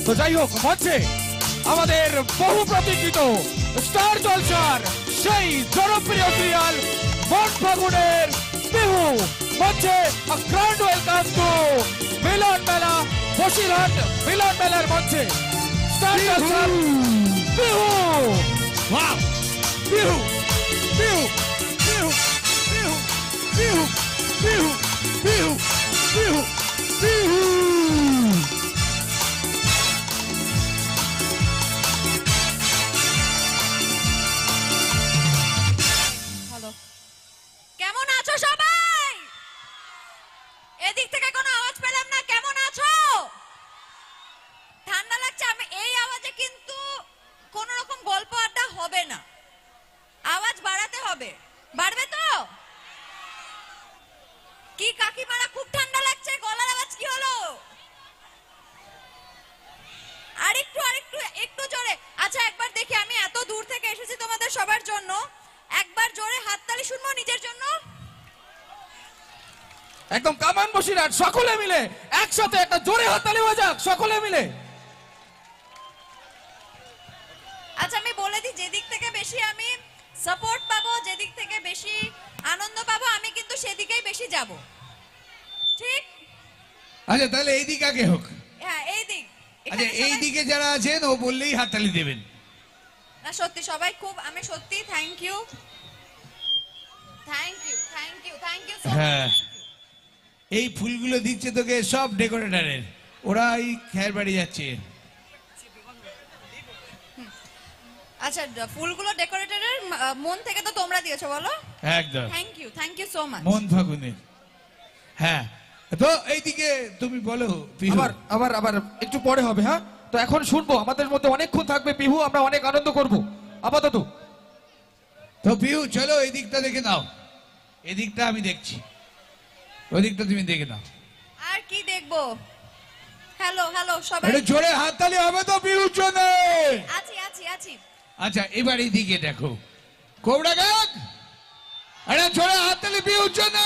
তো যাই হোক, মঞ্চে আমাদের বহু প্রতীক্ষিত স্টার জলসার সেই জনপ্রিয় সিরিয়াল মন ফাগুনের বিহু। মঞ্চে গ্র্যান্ড ওয়েলকাম টু মিলন মেলা, বসিরহাট মিলন মেলার মঞ্চে স্টার জলসার বিহু। ওয়াও, বিহু বিহু বিহু বিহু বিহু বিহু বিহু বিহু বিহু। কেমন আছো সবাই? এদিক থেকে কোনো আওয়াজ পেলাম না। কেমন আছো? ঠান্ডা লাগছে? আমি এই আওয়াজে কিন্তু কোন রকম গল্প আড্ডা হবে না, আওয়াজ বাড়াতে হবে। বাড়বে তো? কি কাকিমারা খুব ঠান্ডা লাগছে, গলার আওয়াজ কি হলো? আরেকটু আরেকটু একটু জোরে। আচ্ছা একবার দেখি, আমি এত দূর থেকে এসেছি তোমাদের সবার জন্য, একবার জোরে হাততালি শুনবো নিজের জন্য। একদম কামান বসিরহাট সকলে মিলে একসাথে একটা জোরে হাততালি হয়ে যাক সকলে মিলে। আচ্ছা আমি বলে দিই, যেদিক থেকে বেশি আমি সাপোর্ট পাবো, যেদিক থেকে বেশি আনন্দ পাবো, আমি কিন্তু সেদিকেই বেশি যাব। ঠিক? আচ্ছা তাহলে এই দিক আগে হোক। হ্যাঁ এই দিক। আচ্ছা এই দিকে যারা আছেন ও বললেই হাততালি দেবেন। না সত্যি সবাই খুব, আমি সত্যি thank you thank you thank you thank you. হ্যাঁ, এই ফুলগুলো দিচ্ছে তোকে সব ডেকোরেটরের, ওরা এই খের বাড়ি যাচ্ছে। আচ্ছা ফুলগুলো ডেকোরেটরের মন থেকে তো তোমরা দিয়েছো, বলো? একদম থ্যাংক ইউ সো মাচ। মন ফাগুনের। হ্যাঁ তো এইদিকে তুমি বলো পিহু। আবার আবার আবার একটু পরে হবে। হ্যাঁ, তো এখন শুনবো, আমাদের মধ্যে অনেকক্ষণ থাকবে পিহু, আমরা অনেক আনন্দ করব আপাতত। তো পিহু চলো এই দিকটা দেখে নাও, এদিকটা আমি দেখছি, ওই দিকটা তুমি দেখে নাও। আর কি দেখবো? হ্যালো হ্যালো সবাই। একটু জোরে হাততালি হবে তো পিহুর জন্য। আছি আছি আছি। আচ্ছা এবার এই দিকে দেখো, কোবরা গাগ, আরে জোরে হাততালি পিহুর জন্য।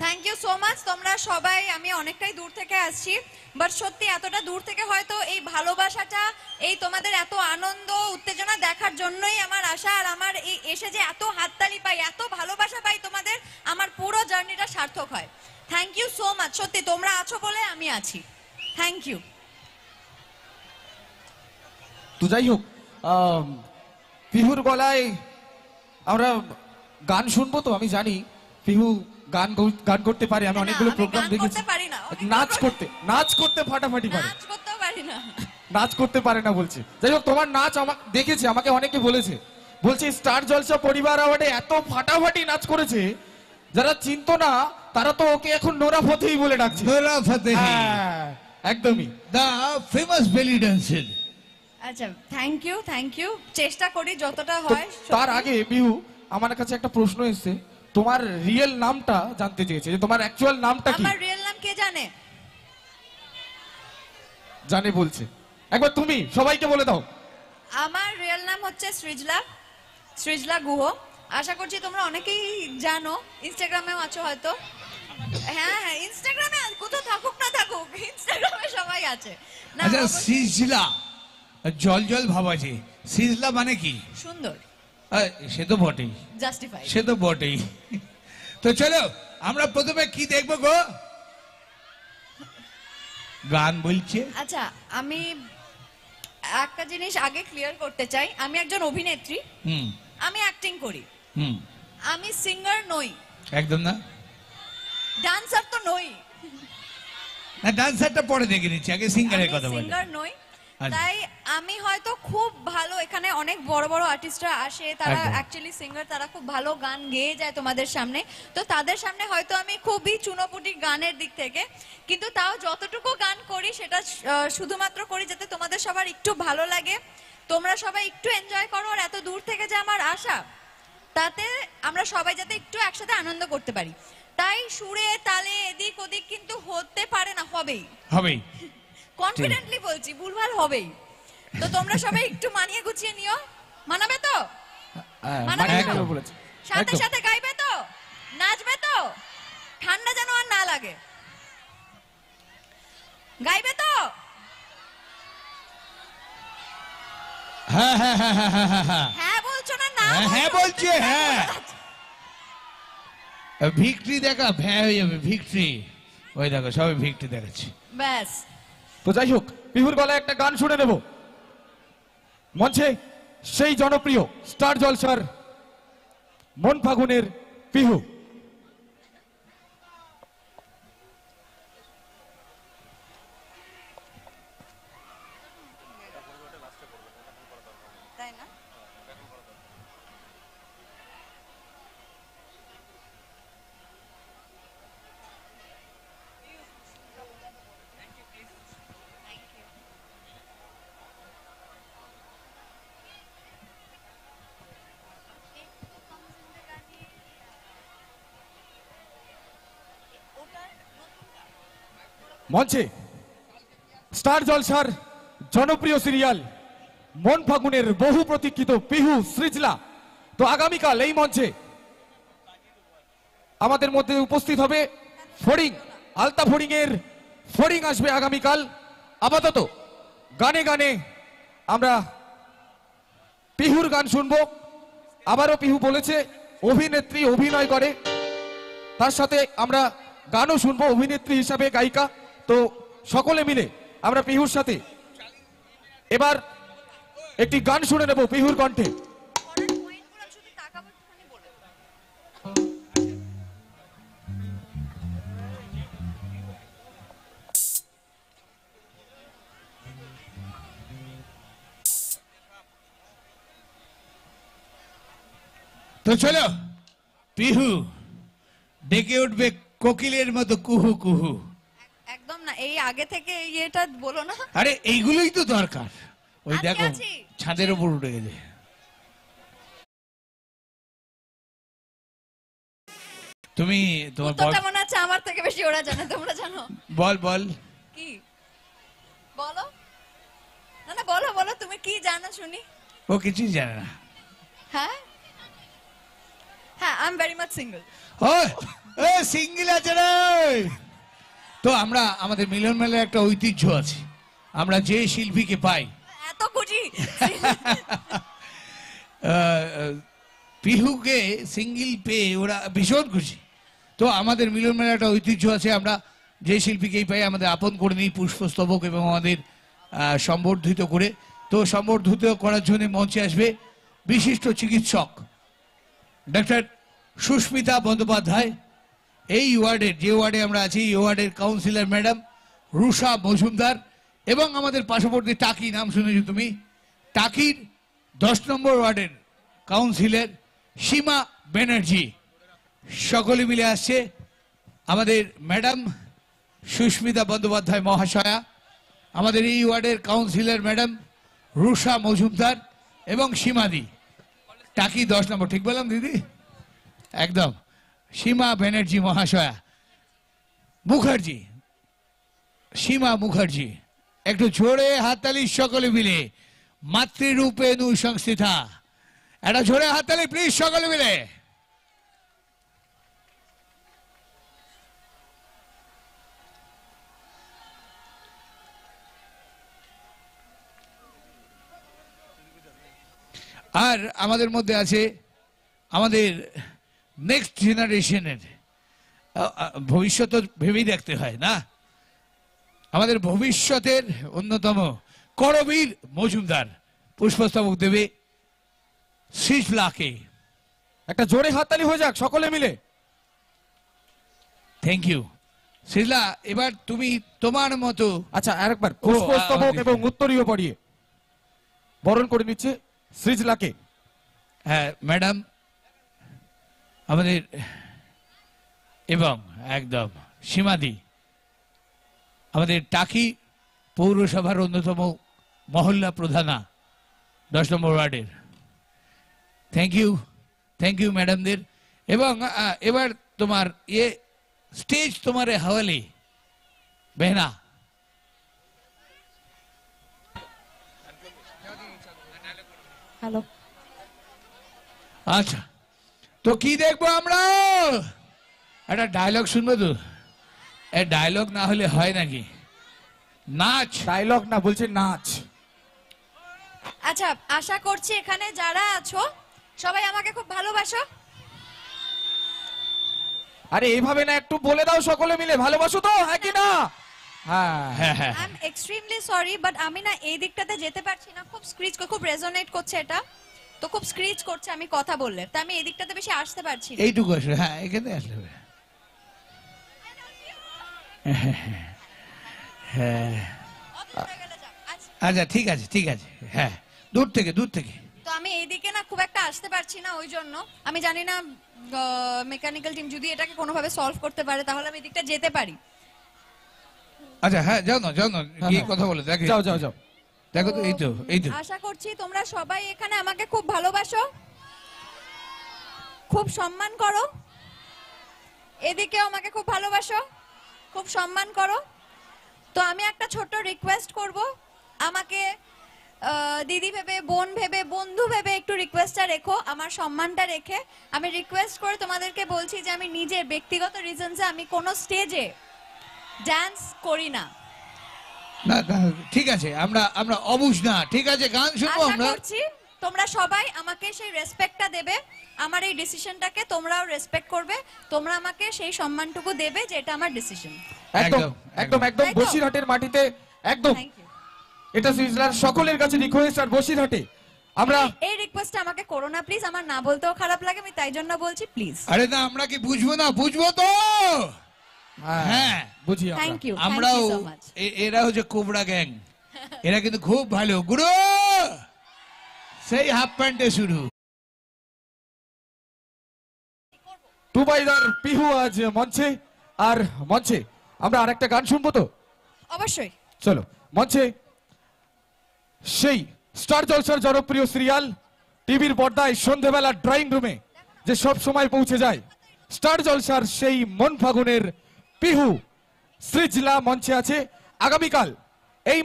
Thank you so much. তোমরা সবাই, আমি অনেকটাই দূর থেকে আসছি, বাট সত্যি এতটা দূর থেকে হয়তো এই ভালোবাসাটা, এই তোমাদের এত আনন্দ উত্তেজনা দেখার জন্যই আমার আশা। আর আমার এই এসে যে এত হাততালি পাই, এত ভালোবাসা পাই তোমাদের, আমার পুরো জার্নিটা সার্থক হয়। Thank you so much. সত্যি তোমরা আছো বলে আমি আছি। Thank you. তো যাই হোক, পিহুর গলায় আমরা গান শুনবো। তো আমি জানি পিহু গান করতে পারে, আমি অনেকগুলো প্রোগ্রাম দেখেছি। নাচ করতে ফাটাফাটি পারে, নাচ করতেও পারি না। নাচ করতে পারে না বলছে। যাই হোক, তোমার নাচ আমাকে দেখেছি, আমাকে অনেকে বলছে স্টার জলসা পরিবার অ্যাওয়ার্ডে এত ফাটাফাটি নাচ করেছে, যারা চিনতো না তারা তো ওকে এখন নোরা ফতেহি বলে ডাকছে। নোরা ফতেহি, একদমই দা ফেমাস বেলি ড্যান্সার। আচ্ছা থ্যাংক ইউ। চেষ্টা করি যতটা হয়। তার আগে পিহু, আমার কাছে একটা প্রশ্ন এসেছে, তোমার রিয়েল নামটা জানতে চেয়েছে, যে তোমার অ্যাকচুয়াল নামটা কি? আমার রিয়েল নাম কে জানে? জানে বলছে, একবার তুমি সবাইকে বলে দাও। আমার রিয়েল নাম হচ্ছে সৃজলা গুহ। আশা করছি তোমরা অনেকেই জানো, ইনস্টাগ্রামেও আছো হয়তো। হ্যাঁ ইনস্টাগ্রামে কোথাও থাকুক না থাকুক, ইনস্টাগ্রামে সবাই আছে না। আচ্ছা সিজলা, জল জল ভাব আছে, সিজলা মানে কি? সুন্দর। সে তো বটেই, জাস্টিফাই। সে তো বটেই। তো চলো আমরা প্রথমে কি দেখবো গো? গান বলছে। আচ্ছা আমি একটা জিনিস আগে ক্লিয়ার করতে চাই, আমি একজন অভিনেত্রী, আমি অ্যাক্টিং করি, আমি সিঙ্গার নই। একদম না, ডান্সার তো নই। না ডান্সারটা পরে দেখে নিচ্ছি, আগে সিঙ্গারের কথা বলি। সিঙ্গার নই, তাই আমি হয়তো খুব ভালো, এখানে অনেক বড় বড় আর্টিস্টরা আসে, তারা অ্যাকচুয়ালি সিঙ্গার, তারা খুব ভালো গান গেয়ে যায় তোমাদের সামনে, তো তাদের সামনে হয়তো আমি খুবই চুনোপুটি গানের দিক থেকে, কিন্তু তাও যতটুকু গান করি সেটা শুধুমাত্র করি যাতে তোমাদের সবার একটু ভালো লাগে, তোমরা সবাই একটু এনজয় করো। আর এত দূর থেকে যে আমার আশা, তাতে আমরা সবাই যাতে একটু একসাথে আনন্দ করতে পারি, তাই সুরে তালে এদিক ওদিক কিন্তু হতে পারে না, হবেই। কনফিডেন্টলি বলছি, ভুলভাল হবেই। তো তোমরা সবাই একটু মানিয়ে গুছিয়ে নিও, মানাবে তো? মানাবে তো? সাথে সাথে গাইবে তো? নাচবে যেন আর না লাগে। গাইবে তো? হ্যাঁ হ্যাঁ হ্যাঁ হ্যাঁ হ্যাঁ হ্যাঁ হ্যাঁ হ্যাঁ বলছো না? না হ্যাঁ, হ্যাঁ বলছো? বলছি, হ্যাঁ। ভিক্টরি দেখা ভ্যা হয়ে যাবে, ভিক্টরি। ওই দেখো সবাই ভিক্টরি দেখাচ্ছে। ব্যাস। তো যাই হোক, পিহুর গলায় একটা গান শুনে নেব। মঞ্চে সেই জনপ্রিয় স্টার জলসার মন ফাগুনের পিহু। তাই না? মঞ্চে স্টার জলসার জনপ্রিয় সিরিয়াল মন ফাগুনের বহু প্রতীক্ষিত পিহু সৃজলা। তো আগামীকাল এই মঞ্চে আমাদের মধ্যে উপস্থিত হবে ফড়িং, আলতা ফড়িং এর ফড়িং আসবে আগামীকাল। আপাতত গানে গানে আমরা পিহুর গান শুনবো। আবারও পিহু বলেছে অভিনেত্রী অভিনয় করে, তার সাথে আমরা গানও শুনবো অভিনেত্রী হিসাবে, গায়িকা। তো সকলে মিলে আমরা পিহুর সাথে এবার একটি গান শুনে নেব পিহুর কণ্ঠে। পরের পয়েন্টগুলো শুধু তাকাবো একটুখানি বলে দাও। তো চলো, পিহু ডেকে উঠবে কোকিলের মতো কুহু কুহু। একদম না, এই আগে থেকে এটা বলো না। আরে এইগুলোই তো দরকার। ওই আজকে দেখো আছি। ছাদের উপর উঠে গেছে। তুমি তোমার উত্তরটা মনে হচ্ছে আমার থেকে বেশি ওরা জানে, তোমরা জানো? বল বল। কি বলো? না না, বলো বলো, তুমি কি জানো শুনি। ও কিছুই জানে না। হ্যাঁ হ্যাঁ, I am very much single. ও সিঙ্গেল আছে রে। তো আমরা আমাদের মিলন মেলার একটা ঐতিহ্য আছে, আমরা যে শিল্পীকে পাই, এত খুশি। পিহুকে সিঙ্গেল পেয়ে ওরা ভীষণ খুশি। তো আমাদের মিলন মেলার একটা ঐতিহ্য আছে, আমরা যে শিল্পীকেই পাই আমাদের আপন করে নিই পুষ্পস্তবক এবং আমাদের সম্বর্ধিত করে। তো সম্বর্ধিত করার জন্য মঞ্চে আসবে বিশিষ্ট চিকিৎসক ডাক্তার সুস্মিতা বন্দ্যোপাধ্যায়। এই ওয়ার্ডের, যে ওয়ার্ডে আমরা আছি, এই ওয়ার্ডের কাউন্সিলর ম্যাডাম রুষা মজুমদার এবং আমাদের পার্শ্ববর্তী টাকি, নাম শুনেছো তুমি, টাকির 10 নম্বর ওয়ার্ডের কাউন্সিলর সীমা ব্যানার্জি। সকলে মিলে আসছে আমাদের ম্যাডাম সুস্মিতা বন্দ্যোপাধ্যায় মহাশয়া, আমাদের এই ওয়ার্ডের কাউন্সিলর ম্যাডাম রুষা মজুমদার এবং সীমাদি। টাকি 10 নম্বর, ঠিক বললাম দিদি? একদম। সীমা ব্যানার্জি মহাশয়া, মুখার্জি, সীমা মুখার্জি। একটু জোরে হাততালি সকলে মিলে, মাতৃরূপে নু সংস্থিতা। একটা জোরে হাততালি প্লিজ সকলে মিলে। আর আমাদের মধ্যে আছে আমাদের নেক্সট জেনারেশনের ভবিষ্যৎ ভেবেই দেখতে হয় না, আমাদের ভবিষ্যতের অন্যতম করবীর মজুমদার পুষ্পস্তবক দেবে সৃজলাকে। একটা জোরে হাততালি হয়ে যাক সকলে মিলে। থ্যাংক ইউ সৃজলা, এবার তুমি তোমার মতো। আচ্ছা, আরেকবার পুষ্পস্তবক এবং উত্তরীয় পড়িয়ে বরণ করে নিচ্ছে সৃজলাকে। হ্যাঁ ম্যাডাম, আমাদের এবং একদম সীমাদি, আমাদের টাকি পৌরসভার অন্যতম মহল্লা প্রধানা 10 নম্বর ওয়ার্ডের। থ্যাংক ইউ ম্যাডামদের। এবং এবার তোমার স্টেজ তোমার হাওয়ালে বেহনা। হ্যালো। আচ্ছা, তো কি দেখবো আমরা? একটা ডায়লগ শুনবে তো? এ ডায়লগ না হলে হয় নাকি? নাচ। ডায়লগ না, বলছে নাচ। আচ্ছা, আশা করছি এখানে যারা আছো সবাই আমাকে খুব ভালোবাসো। আরে এইভাবে না, একটু বলে দাও সকলে মিলে, ভালোবাসো তো, হ্যাঁ কি না? হ্যাঁ হ্যাঁ হ্যাঁ I am extremely sorry, but আমি না এই দিকটাতে যেতে পারছি না, খুব স্ক্রিচ, খুব রেজোনেট করছে এটা, তো খুব স্ক্রিচ করছে আমি কথা বললে, তো আমি এই দিকটাতে বেশি আসতে পারছি না। এইটুকু আসলে, হ্যাঁ এখানে আসলে হবে। হ্যাঁ অত দূরে গেলে যাও। আচ্ছা, আচ্ছা ঠিক আছে ঠিক আছে, হ্যাঁ দূর থেকে দূর থেকে। তো আমি এইদিকে না খুব একটা আসতে পারছি না, ওই জন্য আমি জানি না মেকানিক্যাল টিম যদি এটাকে কোনোভাবে সলভ করতে পারে তাহলে আমি এদিকটা যেতে পারি। আচ্ছা হ্যাঁ যাও না যাও না, গিয়ে হ্যাঁ। কথা বলে দেখো। যাও যাও যাও। দেখো তো, এই তো এই তো। আশা করছি তোমরা সবাই এখানে আমাকে খুব ভালোবাসো, খুব সম্মান করো, এদিকেও আমাকে খুব ভালোবাসো, খুব সম্মান করো। তো আমি একটা ছোট্ট রিকোয়েস্ট করব, আমাকে দিদি ভেবে, বোন ভেবে, বন্ধু ভেবে একটু রিকোয়েস্টটা রেখো, আমার সম্মানটা রেখে। আমি রিকোয়েস্ট করে তোমাদেরকে বলছি যে আমি নিজের ব্যক্তিগত রিজনসে আমি কোনো স্টেজে ডান্স করি না। না না, ঠিক আছে, আমরা আমরা অবুঝ না, ঠিক আছে, গান শুনবো আশা আমরা। করছি তোমরা সবাই আমাকে সেই রেসপেক্টটা দেবে, আমার এই ডিসিশনটাকে তোমরাও রেসপেক্ট করবে, তোমরা আমাকে সেই সম্মানটুকু দেবে যে এটা আমার ডিসিশন। একদম একদম, একদম একদম। তাই তো? বসিরহাটের মাটিতে একদম, থ্যাংক ইউ। এটা সুইজারল্যান্ড সকলের কাছে রিকোয়েস্ট। আর বসিরহাটে আমরা এই রিকোয়েস্টটা আমাকে করো না প্লিজ, আমার না বলতেও খারাপ লাগে, আমি তাই জন্য বলছি প্লিজ। আরে না, আমরা কি বুঝবো না? বুঝবো তো। হ্যাঁ হ্যাঁ। বুঝি আমরা। থ্যাংক ইউ, আমরাও, সো মাচ। এরা হচ্ছে কোবরা গ্যাং, এরা কিন্তু খুব ভালো গুরু, সেই হাফ প্যান্টে শুরু। টুবাইদার পিহু আজ মঞ্চে, আর মঞ্চে আমরা আরেকটা গান শুনবো তো। অবশ্যই। চলো মঞ্চে সেই স্টার জলসার জনপ্রিয় সিরিয়াল, টিভির পর্দায় সন্ধেবেলা ড্রয়িং রুমে যে সব সময় পৌঁছে যায়, স্টার জলসার সেই মন ফাগুনের পিহু সৃজলা মঞ্চে আছে। আগামীকাল এই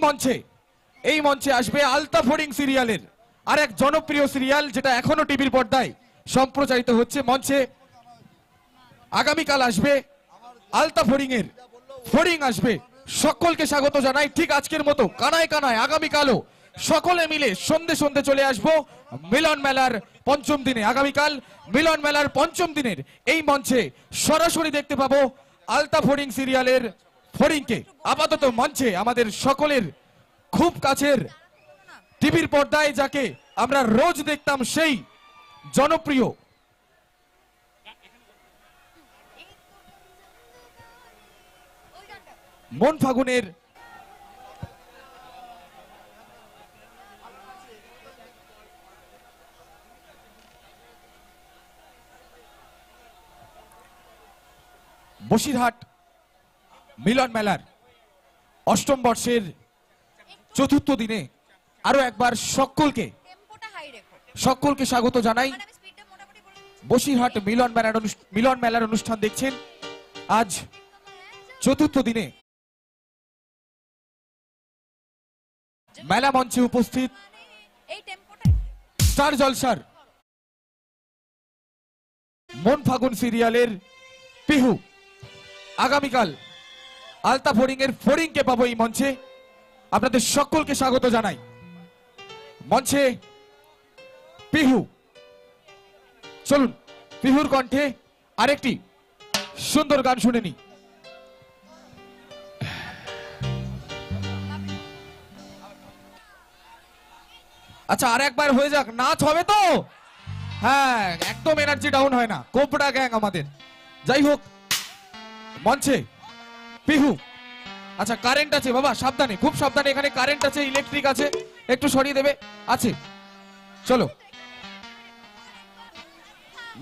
মঞ্চে আসবে আলতা ফড়িং সিরিয়ালের আর এক জনপ্রিয় সিরিয়াল, যেটা এখনো টিভির পর্দায় সম্প্রচারিত হচ্ছে। মঞ্চে আগামীকাল আসবে আলতা ফড়িং আসবে। সকলকে স্বাগত জানাই, ঠিক আজকের মতো কানায় কানায় আগামীকালও সকলে মিলে সন্ধে সন্ধে চলে আসবো মিলন মেলার পঞ্চম দিনে। আগামীকাল মিলন মেলার পঞ্চম দিনের এই মঞ্চে সরাসরি দেখতে পাবো আলতা ফড়িং সিরিয়ালের ফড়িংকে। আপাতত মঞ্চে আমাদের সকলের খুব কাছের, টিভির পর্দায় যাকে আমরা রোজ দেখতাম, সেই জনপ্রিয় মন ফাগুনের বসিরহাট মিলন মেলার অষ্টম বর্ষের চতুর্থ দিনে আরো একবার সকলকে টেম্পোটা হাই রেখো, স্বাগত জানাই। মানে আমি স্পিডটা মোটামুটি বলে দিচ্ছি। বসিরহাট মিলন মেলার অনুষ্ঠান দেখছেন। আজ চতুর্থ দিনে মেলা মঞ্চে উপস্থিত এই টেম্পোটা স্টার জলসার মন ফাগুন সিরিয়ালের পিহু। আগামীকাল আলতা ফড়িংকে পাবো এই মঞ্চে। আপনাদের সকলকে স্বাগত জানাই। মঞ্চে পিহু, চলুন পিহুর কণ্ঠে আরেকটি সুন্দর গান শুনে নি। আচ্ছা আর একবার হয়ে যাক, নাচ হবে তো? হ্যাঁ, একদম এনার্জি ডাউন হয় না, কোবরা গ্যাং আমাদের। যাই হোক, মঞ্চে পিহু। আচ্ছা কারেন্ট আছে বাবা, সাবধানে, খুব সাবধানে, এখানে কারেন্ট আছে, ইলেকট্রিক আছে, একটু সরিয়ে দেবে, আছে। চলো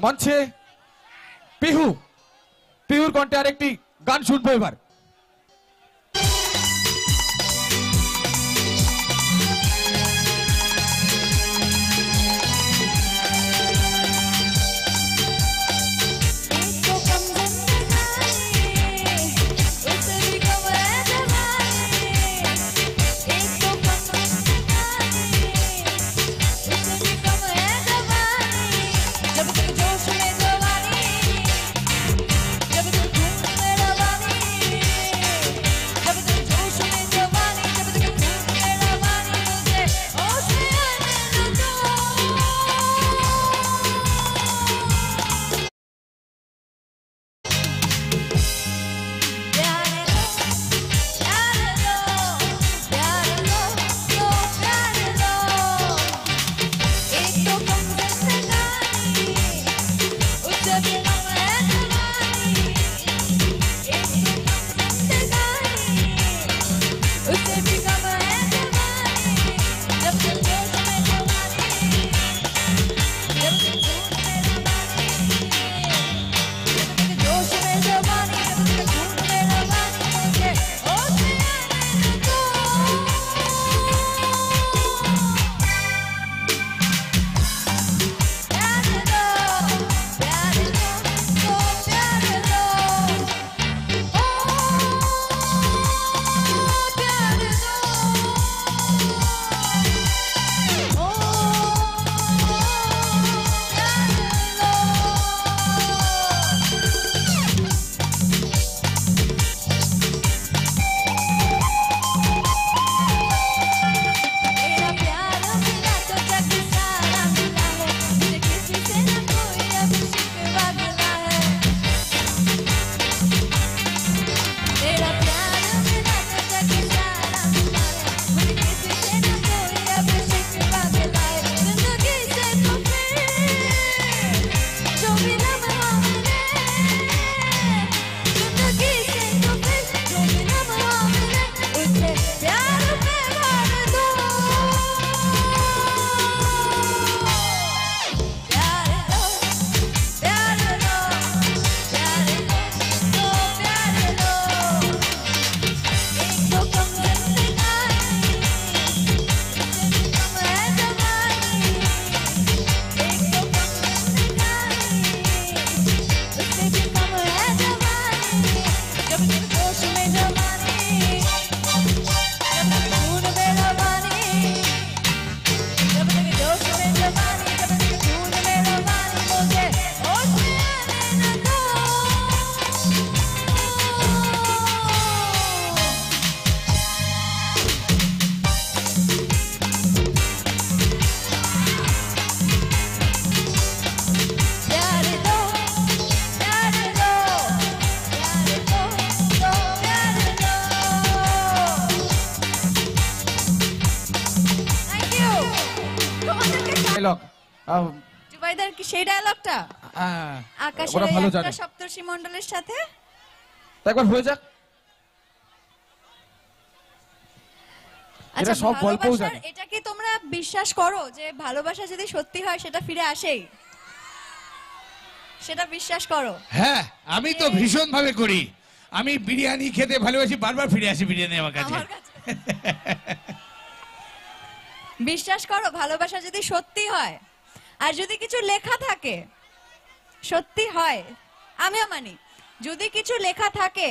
মঞ্চে পিহুর কণ্ঠে আরেকটি গান শুনবো এবার। जब तक जोश में जवानी, जब জুবাইদার কি সেই ডায়লগটা আকাশের ওরা ওই ভালো একটা জানে সপ্তর্ষি মণ্ডলের সাথে? একবার হয়ে যাক। আচ্ছা, এরা সব গল্পও ভালোবাসার জানে। এটা কি তোমরা বিশ্বাস করো যে ভালোবাসা যদি সত্যি হয় সেটা ফিরে আসেই? সেটা বিশ্বাস করো? হ্যাঁ, আমি তো ভীষণ ভাবে করি। আমি বিরিয়ানি খেতে ভালোবাসি, বারবার ফিরে আসি বিরিয়ানি আমার কাছে। আমার কাছে বিশ্বাস করো ভালোবাসা যদি সত্যি হয় আর যদি কিছু লেখা থাকে সত্যি হয়, আমিও মানি যদি কিছু লেখা থাকে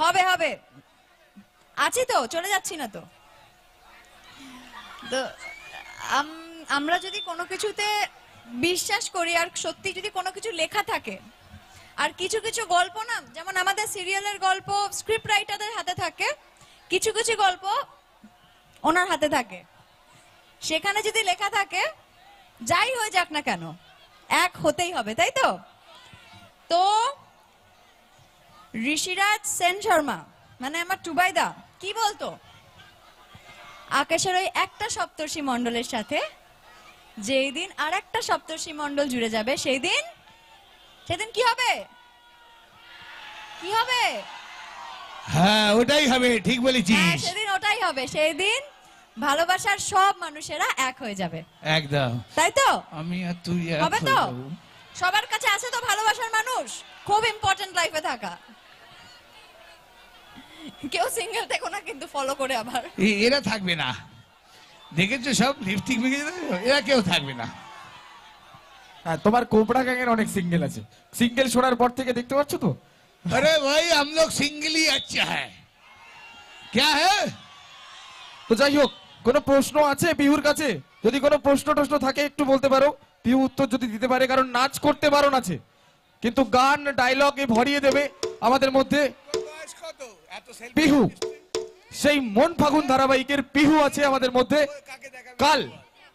হবে হবে। আছি তো, চলে যাচ্ছি না তো। তো আমরা যদি কোনো কিছুতে বিশ্বাস করি আর সত্যি যদি কোনো কিছু লেখা থাকে, আর কিছু কিছু গল্প না, যেমন আমাদের সিরিয়ালের গল্প স্ক্রিপ্ট রাইটারদের হাতে থাকে, কিছু কিছু গল্প ওনার হাতে থাকে, সেখানে যদি লেখা থাকে যাই হয়ে যাক না কেন এক হতেই হবে, তাই তো? তো ঋষিরাজ সেন শর্মা মানে আমার টুবাইদা কি বলতো, আকাশের ওই একটা সপ্তর্ষি মণ্ডলের সাথে যেই দিন আর একটা সপ্তর্ষি মণ্ডল জুড়ে যাবে সেদিন কি হবে? কি হবে? হ্যাঁ, ওটাই হবে, ঠিক হ্যাঁ, বলেছিস। সেদিন ওটাই হবে। সেই দিন ভালোবাসার সব মানুষেরা এক হয়ে যাবে, একদম। তাই তো? আমি আর তুই এক হবে হয়ে তো? যাবো। সবার কাছে আছে তো ভালোবাসার মানুষ? খুব ইম্পর্টেন্ট লাইফে থাকা। কেউ সিঙ্গেল থেকো না কিন্তু ফলো করে আবার। এরা থাকবে না, দেখেছো সব লিপস্টিক মেখে যেতে, এরা কেউ থাকবে না। হ্যাঁ, তোমার কোবরা গ্যাং এর অনেক সিঙ্গেল আছে, সিঙ্গেল শোনার পর থেকে দেখতে পাচ্ছ তো। अरे भाई हम लोग सिंगल ही अच्छा है, क्या है? তো যাই হোক, কোনো প্রশ্ন আছে পিহুর কাছে? যদি কোনো প্রশ্ন থাকে একটু বলতে পারো, পিহু উত্তর যদি দিতে পারে, কারণ নাচ করতে বারণ আছে, কিন্তু গান ডায়লগে ভরিয়ে দেবে আমাদের মধ্যে। পিহু, সেই মন ফাগুন ধারাবাহিকের পিহু আছে আমাদের মধ্যে। কাল,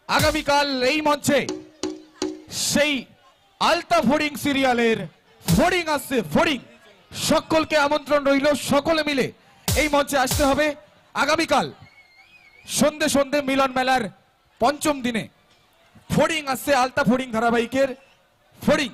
আগামীকাল এই মঞ্চে সেই আলতা ফড়িং সিরিয়ালের ফড়িং আসছে, ফড়িং। সকলকে আমন্ত্রণ রইল, সকলে মিলে এই মঞ্চে আসতে হবে আগামীকাল সন্ধে মিলন মেলার পঞ্চম দিনে। ফড়িং আসছে, আলতা ফড়িং ধারাবাহিকের ফড়িং।